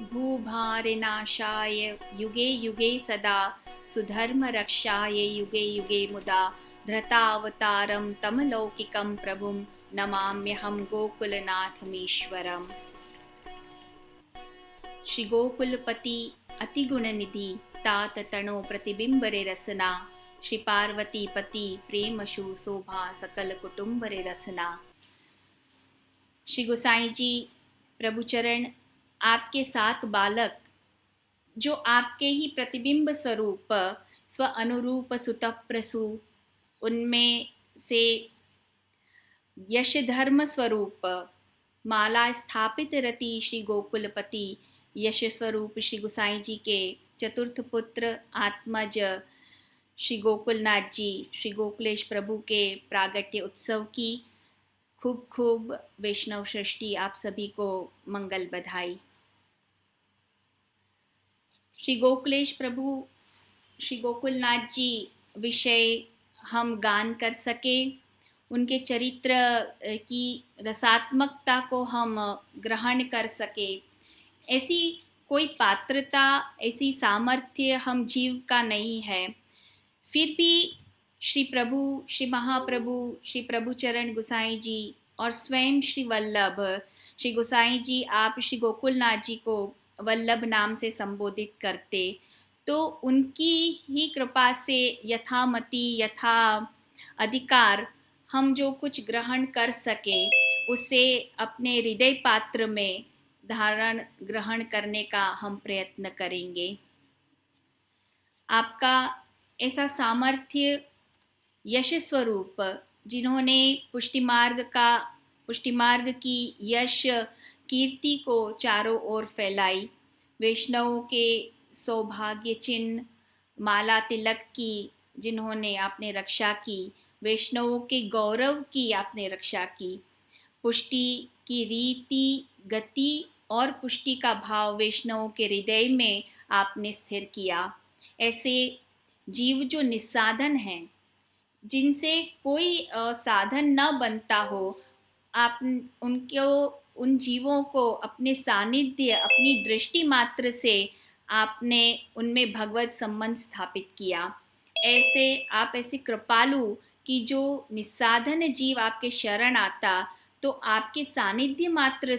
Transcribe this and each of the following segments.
भूभारनाशाय युगे युगे सदा सुधर्मरक्षाय युगे युगे मुदा धृतावतारं तं लौकिकं प्रभुं नमाम्यहं गोकुलनाथमीश्वरम्। श्री गोकुलपति अति गुण निधि तात तणो प्रतिबिंब रे रसना, श्री पार्वती पति प्रेम शु शोभा सकल कुटुंब रे रसना। श्री गोसाई जी प्रभुचरण आपके 7 बालक जो आपके ही प्रतिबिंब स्वरूप स्व अनुरूप सुतप्रसु, उनमें से यश धर्म स्वरूप माला स्थापित रति श्री गोकुलपति यश स्वरूप श्री गोसाई जी के चतुर्थ पुत्र आत्मज श्री गोकुलनाथ जी श्री गोकुलेश प्रभु के प्रागट्य उत्सव की खूब खूब वैष्णव सृष्टि आप सभी को मंगल बधाई। श्री गोकुलेश प्रभु श्री गोकुलनाथ जी विषय हम गान कर सके, उनके चरित्र की रसात्मकता को हम ग्रहण कर सके, ऐसी कोई पात्रता ऐसी सामर्थ्य हम जीव का नहीं है। फिर भी श्री प्रभु श्री महाप्रभु श्री प्रभुचरण गोसाई जी और स्वयं श्री वल्लभ श्री गोसाई जी आप श्री गोकुलनाथ जी को वल्लभ नाम से संबोधित करते, तो उनकी ही कृपा से यथामति यथा अधिकार हम जो कुछ ग्रहण कर सके उसे अपने हृदय पात्र में धारण ग्रहण करने का हम प्रयत्न करेंगे। आपका ऐसा सामर्थ्य यश स्वरूप जिन्होंने पुष्टि मार्ग की यश कीर्ति को चारों ओर फैलाई, वैष्णवों के सौभाग्य चिन्ह माला तिलक की जिन्होंने आपने रक्षा की, वैष्णवों के गौरव की आपने रक्षा की, पुष्टि की रीति गति और पुष्टि का भाव वैष्णवों के हृदय में आपने स्थिर किया। ऐसे जीव जो निस्साधन हैं, जिनसे कोई साधन न बनता हो, आप उन जीवों को अपने सानिध्य अपनी दृष्टि मात्र से आपने उनमें भगवत संबंध स्थापित किया। ऐसे कृपालु कि जो निस्साधन जीव आपके शरण आता तो आपके सानिध्य मात्र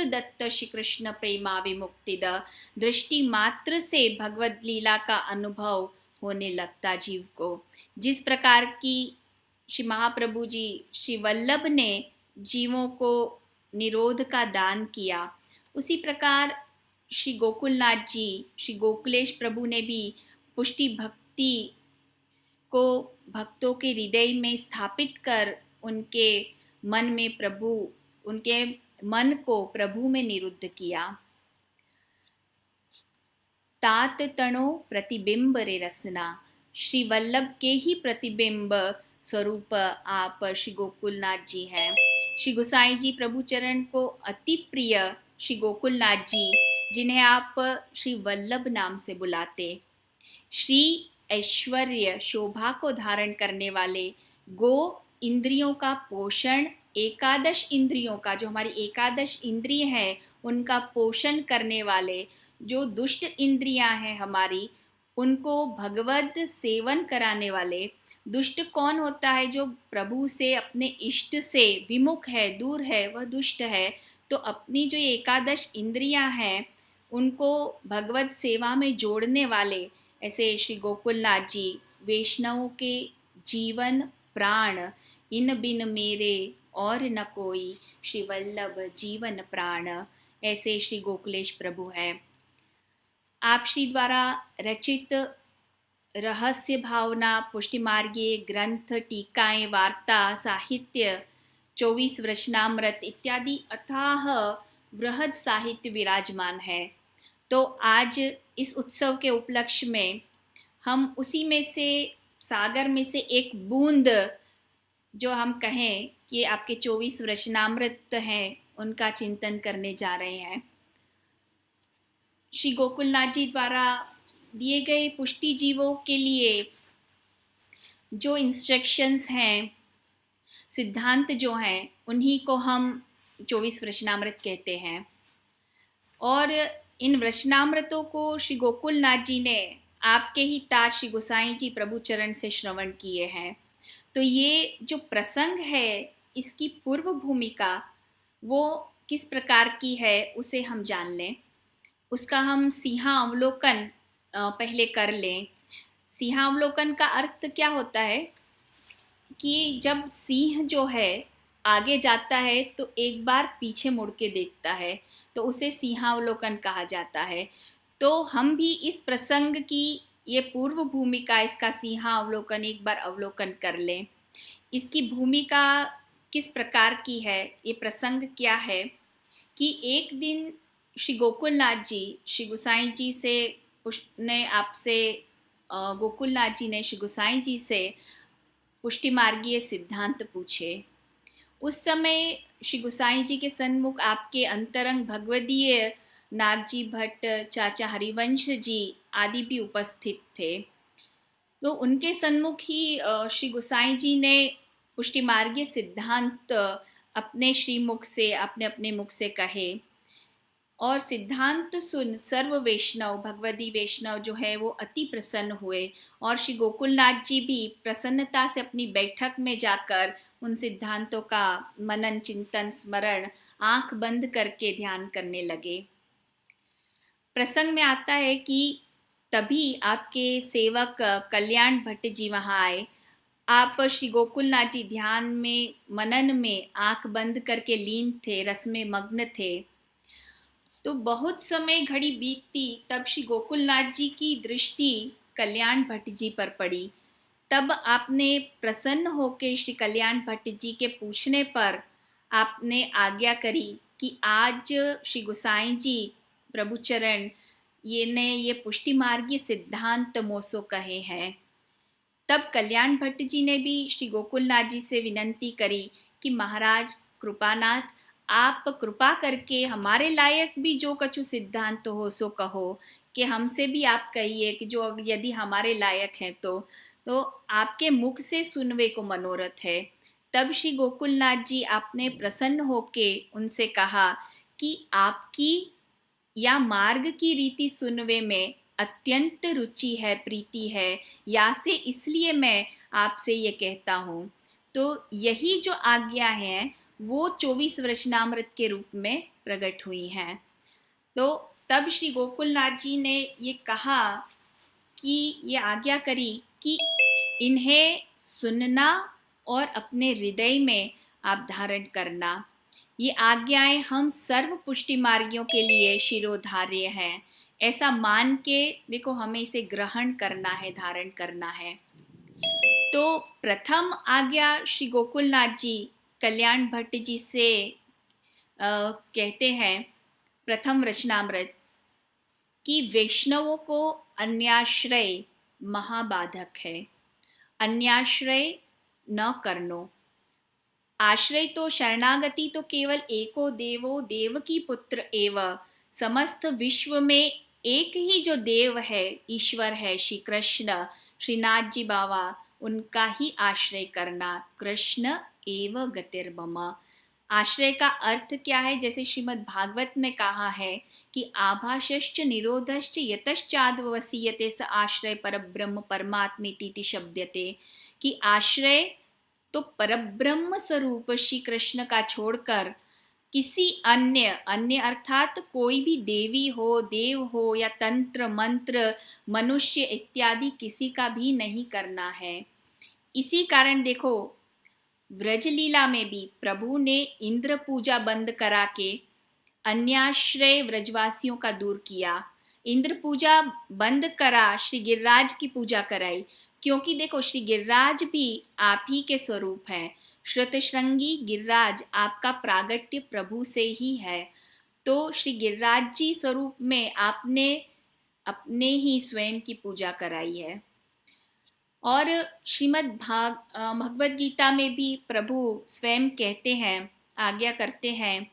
दत्त श्री कृष्ण प्रेमा विमुक्तिद, दृष्टि मात्र से भगवत लीला का अनुभव होने लगता जीव को। जिस प्रकार की श्री महाप्रभु जी श्री वल्लभ ने जीवों को निरोध का दान किया, उसी प्रकार श्री गोकुलनाथ जी श्री गोकुलेश प्रभु ने भी पुष्टि भक्ति को भक्तों के हृदय में स्थापित कर उनके मन को प्रभु में निरुद्ध किया। तात तणो प्रतिबिंब रे रसना, श्री वल्लभ के ही प्रतिबिंब स्वरूप आप श्री गोकुलनाथ जी हैं। श्री गोसाई जी प्रभुचरण को अति प्रिय श्री गोकुलनाथ जी, जिन्हें आप श्री वल्लभ नाम से बुलाते, श्री ऐश्वर्य शोभा को धारण करने वाले, गो इंद्रियों का पोषण, एकादश इंद्रियों का जो हमारी एकादश इंद्रिय है उनका पोषण करने वाले, जो दुष्ट इंद्रियां हैं हमारी उनको भगवत सेवन कराने वाले। दुष्ट कौन होता है? जो प्रभु से अपने इष्ट से विमुख है, दूर है, वह दुष्ट है। तो अपनी जो एकादश इंद्रियां हैं उनको भगवत सेवा में जोड़ने वाले ऐसे श्री गोकुलनाथ जी वैष्णवों के जीवन प्राण, इन बिन मेरे और न कोई, श्री वल्लभ जीवन प्राण, ऐसे श्री गोकुलेश प्रभु हैं। आप श्री द्वारा रचित रहस्य भावना पुष्टि मार्गीय ग्रंथ, टीकाएं, वार्ता, साहित्य, 24 वचनामृत इत्यादि अथाह बृहद साहित्य विराजमान है। तो आज इस उत्सव के उपलक्ष्य में हम उसी में से सागर में से एक बूंद जो हम कहें कि आपके 24 वचनामृत हैं उनका चिंतन करने जा रहे हैं। श्री गोकुलनाथ जी द्वारा दिए गए पुष्टि जीवों के लिए जो इंस्ट्रक्शंस हैं, सिद्धांत जो हैं, उन्हीं को हम 24 वचनामृत कहते हैं। और इन वचनामृतों को श्री गोकुलनाथ जी ने आपके ही ताज श्री गोसाई जी प्रभु चरण से श्रवण किए हैं। तो ये जो प्रसंग है, इसकी पूर्व भूमिका वो किस प्रकार की है उसे हम जान लें। उसका हम सिंहावलोकन पहले कर लें। सिंहावलोकन का अर्थ क्या होता है कि जब सिंह जो है आगे जाता है तो एक बार पीछे मुड़ के देखता है, तो उसे सिंहावलोकन कहा जाता है। तो हम भी इस प्रसंग की ये पूर्व भूमिका, इसका सिंहावलोकन एक बार अवलोकन कर लें। इसकी भूमिका किस प्रकार की है, ये प्रसंग क्या है कि एक दिन श्री गोकुलनाथ जी श्री गोसाई जी से ने आपसे गोकुलनाथ जी ने श्री गोसाई जी से पुष्टि मार्गीय सिद्धांत पूछे। उस समय श्री गोसाई जी के सन्मुख आपके अंतरंग भगवदीय नागजी भट्ट, चाचा हरिवंश जी आदि भी उपस्थित थे। तो उनके सन्मुख ही श्री गोसाई जी ने पुष्टि मार्गीय सिद्धांत अपने श्रीमुख से, अपने अपने मुख से कहे। और सिद्धांत सुन सर्व वैष्णव, भगवदी वैष्णव जो है वो अति प्रसन्न हुए और श्री गोकुलनाथ जी भी प्रसन्नता से अपनी बैठक में जाकर उन सिद्धांतों का मनन, चिंतन, स्मरण आंख बंद करके ध्यान करने लगे। प्रसंग में आता है कि तभी आपके सेवक कल्याण भट्ट जी वहां आए। आप श्री गोकुलनाथ जी ध्यान में, मनन में आंख बंद करके लीन थे, रस में मग्न थे। तो बहुत समय घड़ी बीतती, तब श्री गोकुलनाथ जी की दृष्टि कल्याण भट्ट जी पर पड़ी। तब आपने प्रसन्न होकर श्री कल्याण भट्ट जी के पूछने पर आपने आज्ञा करी कि आज श्री गोसाई जी प्रभु चरण ये पुष्टि मार्गी सिद्धांत मोसो कहे हैं। तब कल्याण भट्ट जी ने भी श्री गोकुलनाथ जी से विनंती करी कि महाराज कृपानाथ, आप कृपा करके हमारे लायक भी जो कछु सिद्धांत हो सो कहो, कि हमसे भी आप कहिए कि जो यदि हमारे लायक हैं तो आपके मुख से सुनवे को मनोरथ है। तब श्री गोकुलनाथ जी आपने प्रसन्न होके उनसे कहा कि आपकी या मार्ग की रीति सुनवे में अत्यंत रुचि है, प्रीति है, या से इसलिए मैं आपसे ये कहता हूँ। तो यही जो आज्ञा है वो 24 वचनामृत के रूप में प्रकट हुई हैं। तो तब श्री गोकुलनाथ जी ने ये कहा कि ये आज्ञा करी कि इन्हें सुनना और अपने हृदय में आप धारण करना। ये आज्ञाएं हम सर्व पुष्टि मार्गियों के लिए शिरोधार्य हैं। ऐसा मान के देखो, हमें इसे ग्रहण करना है, धारण करना है। तो प्रथम आज्ञा श्री गोकुलनाथ जी कल्याण भट्ट जी से कहते हैं, प्रथम रचनामृत, कि वैष्णवों को अन्याश्रय महाबाधक है। अन्याश्रय न करनो। आश्रय तो शरणागति तो केवल एको देवो देवकी पुत्र एव। समस्त विश्व में एक ही जो देव है, ईश्वर है, श्री कृष्ण, श्रीनाथ जी बाबा, उनका ही आश्रय करना। कृष्ण एव गतिर्मम। आश्रय का अर्थ क्या है? जैसे श्रीमद् भागवत में कहा है कि आभाषश्च निरोधश्च यतश्चाद्वसीयते स आश्रय परब्रह्म परमात्मेति शब्दते, कि आश्रय तो परब्रह्म स्वरूप श्री कृष्ण का छोड़कर किसी अन्य अर्थात कोई भी देवी हो, देव हो, या तंत्र मंत्र, मनुष्य इत्यादि किसी का भी नहीं करना है। इसी कारण देखो, व्रजलीला में भी प्रभु ने इंद्र पूजा बंद करा के अन्याश्रय व्रजवासियों का दूर किया। इंद्र पूजा बंद करा, श्री गिरिराज की पूजा कराई। क्योंकि देखो, श्री गिरिराज भी आप ही के स्वरूप है। श्रुतशृंगी गिरिराज आपका प्रागट्य प्रभु से ही है। तो श्री गिरिराज जी स्वरूप में आपने अपने ही स्वयं की पूजा कराई है। और श्रीमद् भगवद गीता में भी प्रभु स्वयं कहते हैं, आज्ञा करते हैं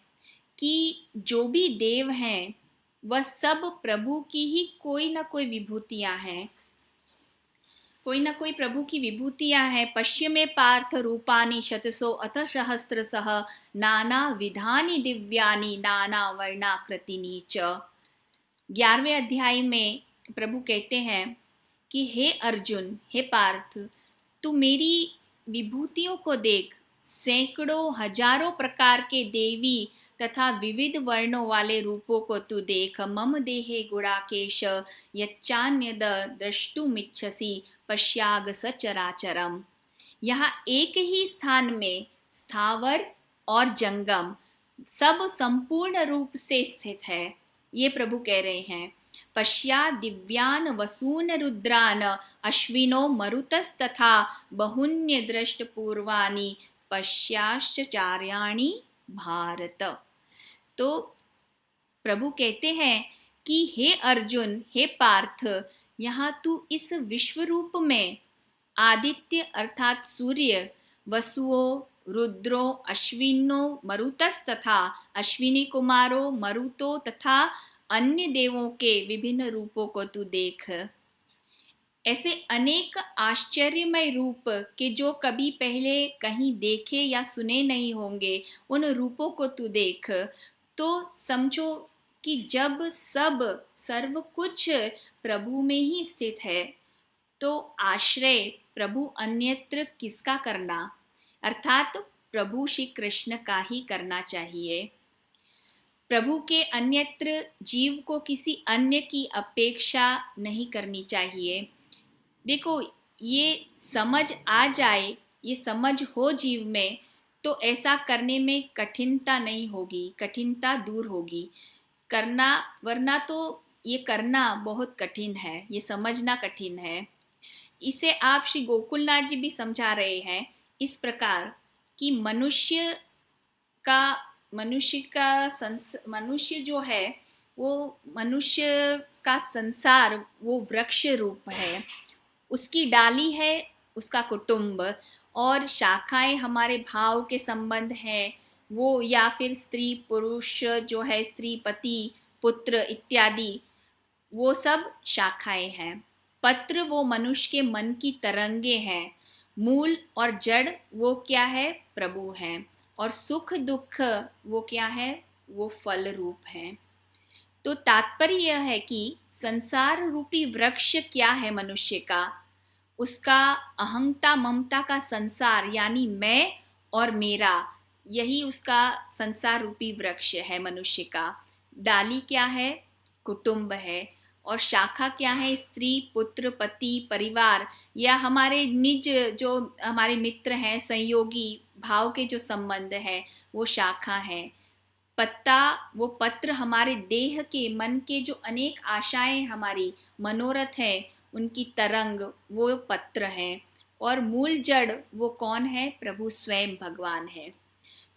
कि जो भी देव हैं वह सब प्रभु की ही कोई ना कोई विभूतियां हैं। कोई ना कोई प्रभु की विभूतियां हैं। पश्चिमे पार्थ रूपानी शतसो अथ सहस्रशः नाना विधानी दिव्यानी नाना वर्णाकृतिनी च। 11वें अध्याय में प्रभु कहते हैं कि हे अर्जुन, हे पार्थ, तू मेरी विभूतियों को देख। सैकड़ों हजारों प्रकार के देवी तथा विविध वर्णों वाले रूपों को तू देख। मम देहे गुणाकेश यच्चान्यद द्रष्टुमिच्छसि पश्याग सचराचरम। यहाँ एक ही स्थान में स्थावर और जंगम सब संपूर्ण रूप से स्थित है। ये प्रभु कह रहे हैं। पश्या दिव्यान वसून रुद्रान अश्विनो मरुतस्तथा बहुन्य दृष्ट पूर्वानि पश्याश्चर्याणि भारत। तो प्रभु कहते हैं कि हे अर्जुन, हे पार्थ, यहाँ तू इस विश्व रूप में आदित्य अर्थात सूर्य, वसुओं, रुद्रो, अश्विनो, मरुतस तथा अश्विनी कुमारों, मरुतो तथा अन्य देवों के विभिन्न रूपों को तू देख। ऐसे अनेक आश्चर्यमय रूप के जो कभी पहले कहीं देखे या सुने नहीं होंगे, उन रूपों को तू देख। तो समझो कि जब सर्व कुछ प्रभु में ही स्थित है, तो आश्रय प्रभु अन्यत्र किसका करना, अर्थात प्रभु श्री कृष्ण का ही करना चाहिए। प्रभु के अन्यत्र जीव को किसी अन्य की अपेक्षा नहीं करनी चाहिए। देखो, ये समझ आ जाए, ये समझ हो जीव में, तो ऐसा करने में कठिनता नहीं होगी, कठिनता दूर होगी करना। वरना तो ये करना बहुत कठिन है, ये समझना कठिन है। इसे आप श्री गोकुलनाथ जी भी समझा रहे हैं इस प्रकार कि मनुष्य जो है वो मनुष्य का संसार वो वृक्ष रूप है। उसकी डाली है उसका कुटुंब, और शाखाएं हमारे भाव के संबंध हैं वो, या फिर स्त्री पुरुष जो है, स्त्री पति पुत्र इत्यादि, वो सब शाखाएं हैं। पत्र वो मनुष्य के मन की तरंगे हैं। मूल और जड़ वो क्या है, प्रभु हैं। और सुख दुख वो क्या है, वो फल रूप है। तो तात्पर्य यह है कि संसार रूपी वृक्ष क्या है मनुष्य का, उसका अहंता ममता का संसार, यानी मैं और मेरा, यही उसका संसार रूपी वृक्ष है मनुष्य का। डाली क्या है, कुटुंब है, और शाखा क्या है, स्त्री पुत्र पति परिवार, या हमारे निज जो हमारे मित्र हैं, संयोगी भाव के जो संबंध है, वो शाखा है। पत्ता वो पत्र हमारे देह के मन के जो अनेक आशाएं हमारी मनोरथ है, उनकी तरंग वो पत्र है। और मूल जड़ वो कौन है, प्रभु स्वयं भगवान है।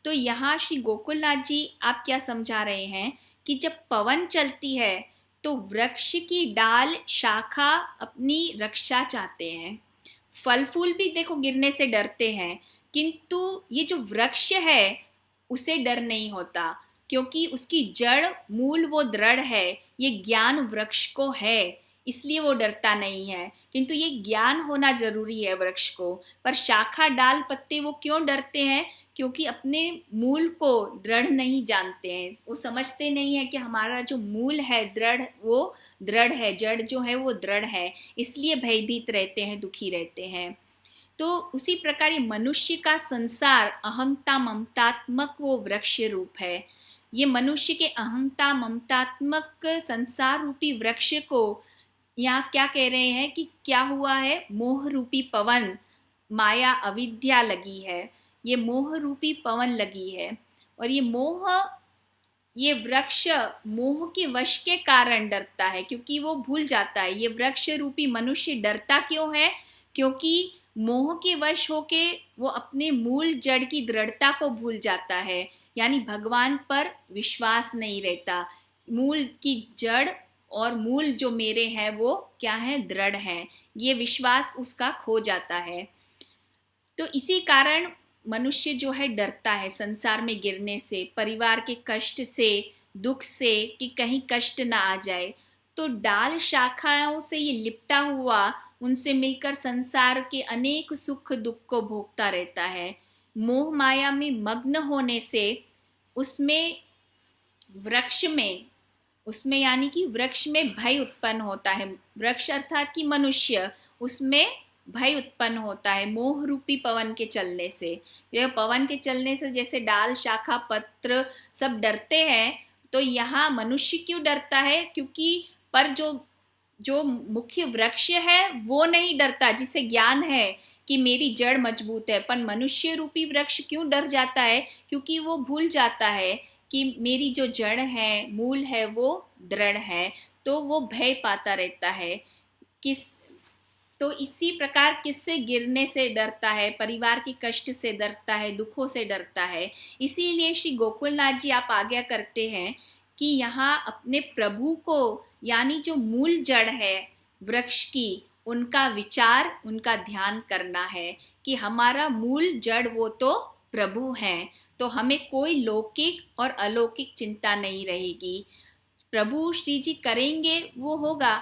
तो यहाँ श्री गोकुलनाथ जी आप क्या समझा रहे हैं कि जब पवन चलती है तो वृक्ष की डाल शाखा अपनी रक्षा चाहते हैं। फल फूल भी देखो गिरने से डरते हैं, किंतु ये जो वृक्ष है उसे डर नहीं होता, क्योंकि उसकी जड़ मूल वो दृढ़ है। ये ज्ञान वृक्ष को है, इसलिए वो डरता नहीं है। किंतु ये ज्ञान होना जरूरी है वृक्ष को। पर शाखा डाल पत्ते वो क्यों डरते हैं, क्योंकि अपने मूल को दृढ़ नहीं जानते हैं। वो समझते नहीं है कि हमारा जो मूल है दृढ़, वो दृढ़ है, जड़ जो है वो दृढ़ है, इसलिए भयभीत रहते हैं, दुखी रहते हैं। तो उसी प्रकार ये मनुष्य का संसार अहंता ममतात्मक वो वृक्ष रूप है। ये मनुष्य के अहंता ममतात्मक संसार रूपी वृक्ष को यहाँ क्या कह रहे हैं कि क्या हुआ है, मोह रूपी पवन, माया अविद्या लगी है, ये मोह रूपी पवन लगी है। और ये मोह, ये वृक्ष मोह के वश के कारण डरता है, क्योंकि वो भूल जाता है। ये वृक्ष रूपी मनुष्य डरता क्यों है, क्योंकि मोह के वश होके वो अपने मूल जड़ की दृढ़ता को भूल जाता है, यानी भगवान पर विश्वास नहीं रहता। मूल की जड़ और मूल जो मेरे हैं वो क्या है, दृढ़ है, ये विश्वास उसका खो जाता है। तो इसी कारण मनुष्य जो है डरता है संसार में गिरने से, परिवार के कष्ट से, दुख से, कि कहीं कष्ट ना आ जाए। तो डाल शाखाओं से ये लिपटा हुआ उनसे मिलकर संसार के अनेक सुख दुख को भोगता रहता है। मोह माया में मग्न होने से उसमें उसमें यानी कि वृक्ष में भय उत्पन्न होता है। वृक्ष अर्थात कि मनुष्य, उसमें भय उत्पन्न होता है मोह रूपी पवन के चलने से। यह पवन के चलने से जैसे डाल शाखा पत्र सब डरते हैं, तो यहाँ मनुष्य क्यों डरता है? क्योंकि पर जो मुख्य वृक्ष है वो नहीं डरता, जिसे ज्ञान है कि मेरी जड़ मजबूत है। पर मनुष्य रूपी वृक्ष क्यों डर जाता है? क्योंकि वो भूल जाता है कि मेरी जो जड़ है, मूल है, वो दृढ़ है, तो वो भय पाता रहता है। तो इसी प्रकार किससे गिरने से डरता है, परिवार के कष्ट से डरता है, दुखों से डरता है। इसीलिए श्री गोकुलनाथ जी आप आज्ञा करते हैं कि यहाँ अपने प्रभु को, यानी जो मूल जड़ है वृक्ष की, उनका विचार, उनका ध्यान करना है कि हमारा मूल जड़ वो तो प्रभु हैं। तो हमें कोई लौकिक और अलौकिक चिंता नहीं रहेगी। प्रभु श्री जी करेंगे वो होगा।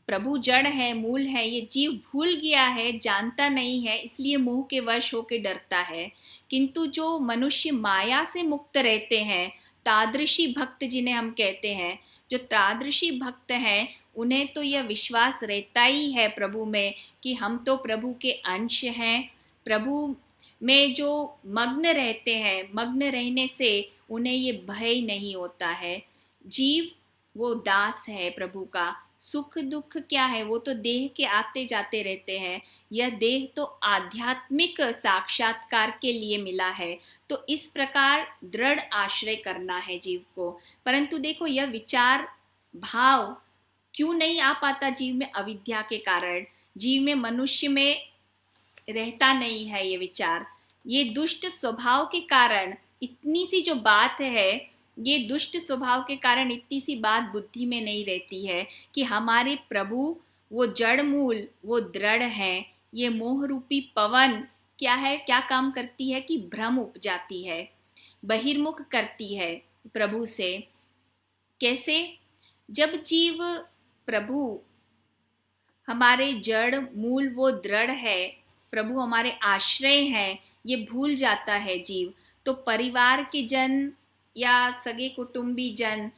प्रभु जड़ है, मूल है, ये जीव भूल गया है, जानता नहीं है, इसलिए मोह के वश होके डरता है। किंतु जो मनुष्य माया से मुक्त रहते हैं, तादृशी भक्त जिन्हें हम कहते हैं, जो तादृशी भक्त हैं, उन्हें तो यह विश्वास रहता ही है प्रभु में कि हम तो प्रभु के अंश हैं। प्रभु में जो मग्न रहते हैं, मग्न रहने से उन्हें ये भय नहीं होता है। जीव वो दास है प्रभु का। सुख दुख क्या है? वो तो देह के आते जाते रहते हैं। यह देह तो आध्यात्मिक साक्षात्कार के लिए मिला है। तो इस प्रकार दृढ़ आश्रय करना है जीव को। परंतु देखो, यह विचार भाव क्यों नहीं आ पाता जीव में? अविद्या के कारण। जीव में, मनुष्य में रहता नहीं है ये विचार। ये दुष्ट स्वभाव के कारण इतनी सी जो बात है, ये दुष्ट स्वभाव के कारण इतनी सी बात बुद्धि में नहीं रहती है कि हमारे प्रभु वो जड़ मूल, वो दृढ़ हैं। ये मोह रूपी पवन क्या है, क्या काम करती है कि भ्रम उपजाती है, बहिर्मुख करती है प्रभु से। कैसे? जब जीव प्रभु हमारे जड़ मूल, वो दृढ़ है, प्रभु हमारे आश्रय हैं, ये भूल जाता है जीव, तो परिवार के जन या सगे कुटुंबी जन,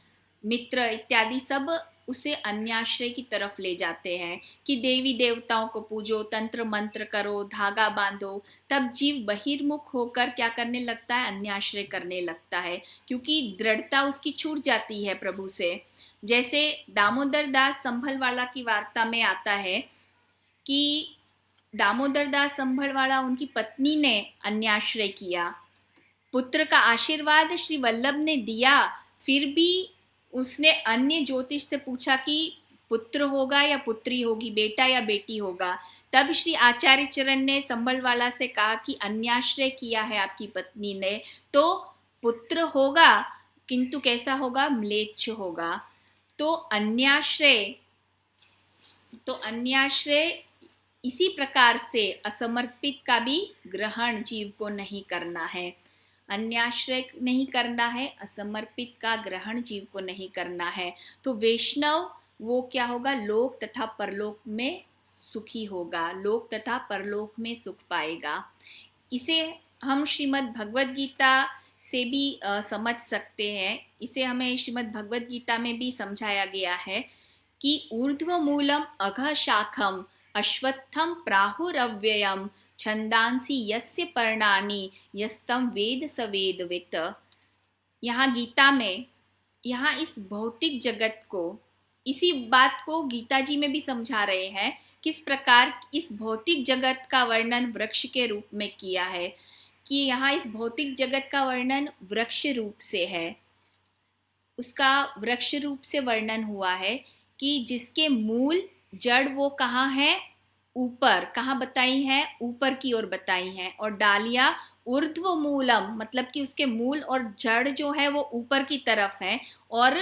मित्र इत्यादि सब उसे अन्याश्रय की तरफ ले जाते हैं कि देवी देवताओं को पूजो, तंत्र मंत्र करो, धागा बांधो। तब जीव बहिर्मुख होकर क्या करने लगता है? अन्याश्रय करने लगता है, क्योंकि दृढ़ता उसकी छूट जाती है प्रभु से। जैसे दामोदर दास संभलवाला की वार्ता में आता है कि दामोदर दास संभलवाला, उनकी पत्नी ने अन्याश्रय किया, पुत्र का आशीर्वाद श्री वल्लभ ने दिया, फिर भी उसने अन्य ज्योतिष से पूछा कि पुत्र होगा या पुत्री होगी, बेटा या बेटी होगा। तब श्री आचार्य चरण ने संभलवाला से कहा कि अन्याश्रय किया है आपकी पत्नी ने, तो पुत्र होगा, किंतु कैसा होगा? म्लेच्छ होगा। तो अन्याश्रय इसी प्रकार से असमर्पित का भी ग्रहण जीव को नहीं करना है। अन्याश्रय नहीं करना है, असमर्पित का ग्रहण जीव को नहीं करना है। तो वैष्णव वो क्या होगा? लोक तथा परलोक में सुखी होगा, लोक तथा परलोक में सुख पाएगा। इसे हम श्रीमद् भगवद गीता से भी समझ सकते हैं। इसे हमें श्रीमद् भगवद गीता में भी समझाया गया है कि ऊर्ध्व मूलम अघ शाखम अश्वत्थम प्राहुरव्ययम छंदांसी यस्य पर्णानि यस्तम वेद सवेदवित। यहाँ गीता में, यहाँ इस भौतिक जगत को, इसी बात को गीता जी में भी समझा रहे हैं, किस प्रकार इस भौतिक जगत का वर्णन वृक्ष के रूप में किया है, कि यहाँ इस भौतिक जगत का वर्णन वृक्ष रूप से है। उसका वृक्ष रूप से वर्णन हुआ है कि जिसके मूल जड़ वो कहाँ है? ऊपर। कहाँ बताई है? ऊपर की ओर बताई है। और डालियाँ ऊर्ध्व मूलम, मतलब कि उसके मूल और जड़ जो है वो ऊपर की तरफ है। और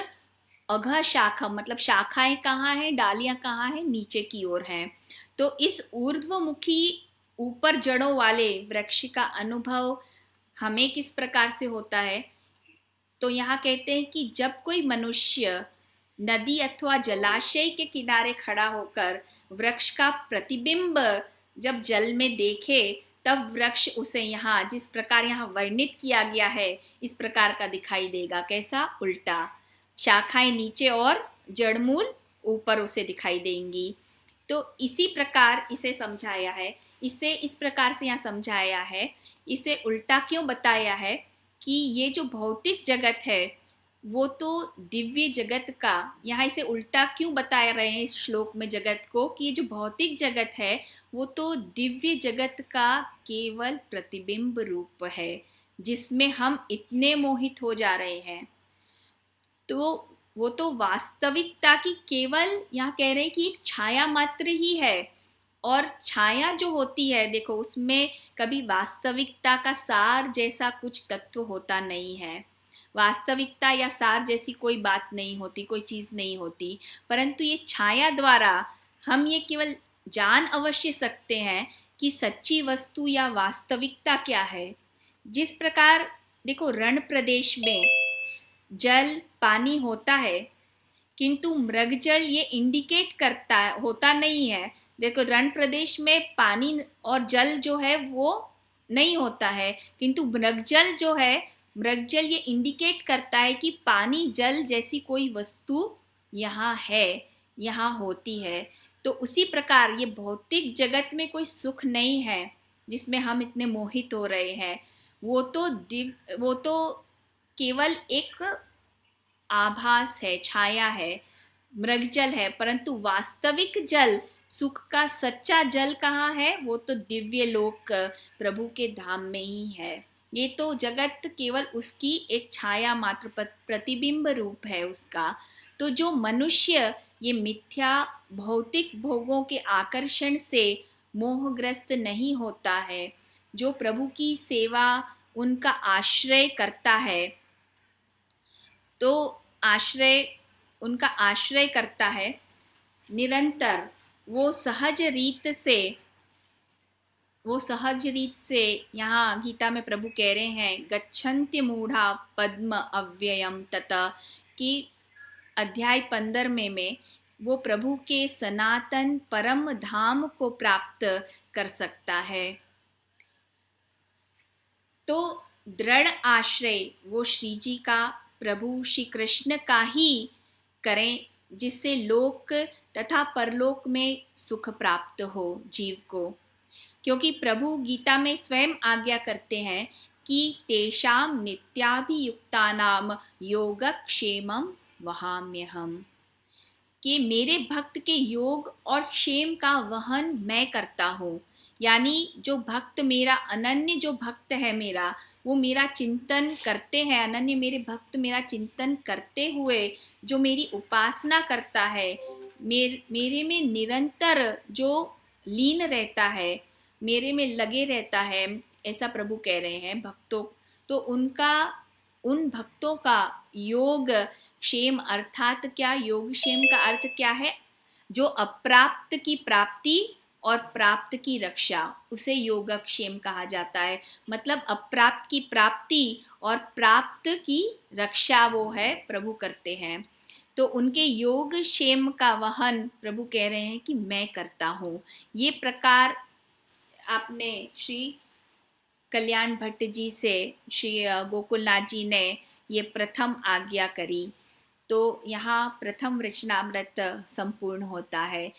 अघ शाखा, मतलब शाखाएं कहाँ हैं, डालियाँ कहाँ हैं? नीचे की ओर हैं। तो इस ऊर्ध्वमुखी ऊपर जड़ों वाले वृक्ष का अनुभव हमें किस प्रकार से होता है? तो यहाँ कहते हैं कि जब कोई मनुष्य नदी अथवा जलाशय के किनारे खड़ा होकर वृक्ष का प्रतिबिंब जब जल में देखे, तब वृक्ष उसे यहाँ जिस प्रकार यहाँ वर्णित किया गया है इस प्रकार का दिखाई देगा। कैसा? उल्टा, शाखाएं नीचे और जड़मूल ऊपर उसे दिखाई देंगी। तो इसी प्रकार इसे समझाया है, इसे इस प्रकार से यहाँ समझाया है। इसे उल्टा क्यों बताया है कि ये जो भौतिक जगत है वो तो दिव्य जगत का, यहाँ इसे उल्टा क्यों बता रहे हैं इस श्लोक में जगत को, कि ये जो भौतिक जगत है वो तो दिव्य जगत का केवल प्रतिबिंब रूप है जिसमें हम इतने मोहित हो जा रहे हैं। तो वो तो वास्तविकता की केवल, यहाँ कह रहे हैं कि एक छाया मात्र ही है। और छाया जो होती है, देखो उसमें कभी वास्तविकता का सार जैसा कुछ तत्व होता नहीं है। वास्तविकता या सार जैसी कोई बात नहीं होती, कोई चीज नहीं होती, परंतु ये छाया द्वारा हम ये केवल जान अवश्य सकते हैं कि सच्ची वस्तु या वास्तविकता क्या है। जिस प्रकार देखो रण प्रदेश में जल पानी होता है, किंतु मृगजल ये इंडिकेट करता होता नहीं है। देखो रण प्रदेश में पानी और जल जो है वो नहीं होता है, किंतु मृगजल जो है, मृगजल ये इंडिकेट करता है कि पानी जल जैसी कोई वस्तु यहाँ है, यहाँ होती है। तो उसी प्रकार ये भौतिक जगत में कोई सुख नहीं है जिसमें हम इतने मोहित हो रहे हैं। वो तो केवल एक आभास है, छाया है, मृगजल है, परंतु वास्तविक जल, सुख का सच्चा जल कहाँ है? वो तो दिव्य लोक प्रभु के धाम में ही है। ये तो जगत केवल उसकी एक छाया मात्र, प्रतिबिंब रूप है उसका। तो जो मनुष्य ये मिथ्या भौतिक भोगों के आकर्षण से मोहग्रस्त नहीं होता है, जो प्रभु की सेवा उनका आश्रय करता है, तो उनका आश्रय करता है निरंतर, वो सहज रीत से यहाँ गीता में प्रभु कह रहे हैं गच्छन्ति मूढ़ा पद्म अव्ययम तथा, कि अध्याय 15 में वो प्रभु के सनातन परम धाम को प्राप्त कर सकता है। तो दृढ़ आश्रय वो श्री जी का, प्रभु श्री कृष्ण का ही करें, जिससे लोक तथा परलोक में सुख प्राप्त हो जीव को। क्योंकि प्रभु गीता में स्वयं आज्ञा करते हैं कि तेषाम नित्याभियुक्तानाम योगक्षेमम वहाम्यहम्, कि मेरे भक्त के योग और क्षेम का वहन मैं करता हूँ। यानी जो भक्त मेरा, अनन्य जो भक्त है मेरा, वो मेरा चिंतन करते हैं, अनन्य मेरे भक्त मेरा चिंतन करते हुए जो मेरी उपासना करता है, मेरे में निरंतर जो लीन रहता है, मेरे में लगे रहता है, ऐसा प्रभु कह रहे हैं भक्तों। तो उन भक्तों का योग क्षेम, अर्थात क्या? योग क्षेम का अर्थ क्या है? जो अप्राप्त की प्राप्ति और प्राप्त की रक्षा, उसे योगक्षेम कहा जाता है। मतलब अप्राप्त की प्राप्ति और प्राप्त की रक्षा वो है प्रभु करते हैं। तो उनके योग क्षेम का वहन प्रभु कह रहे हैं कि मैं करता हूँ। ये प्रकार आपने श्री कल्याण भट्ट जी से श्री गोकुलनाथ जी ने ये प्रथम आज्ञा करी। तो यहाँ प्रथम वचनामृत संपूर्ण होता है।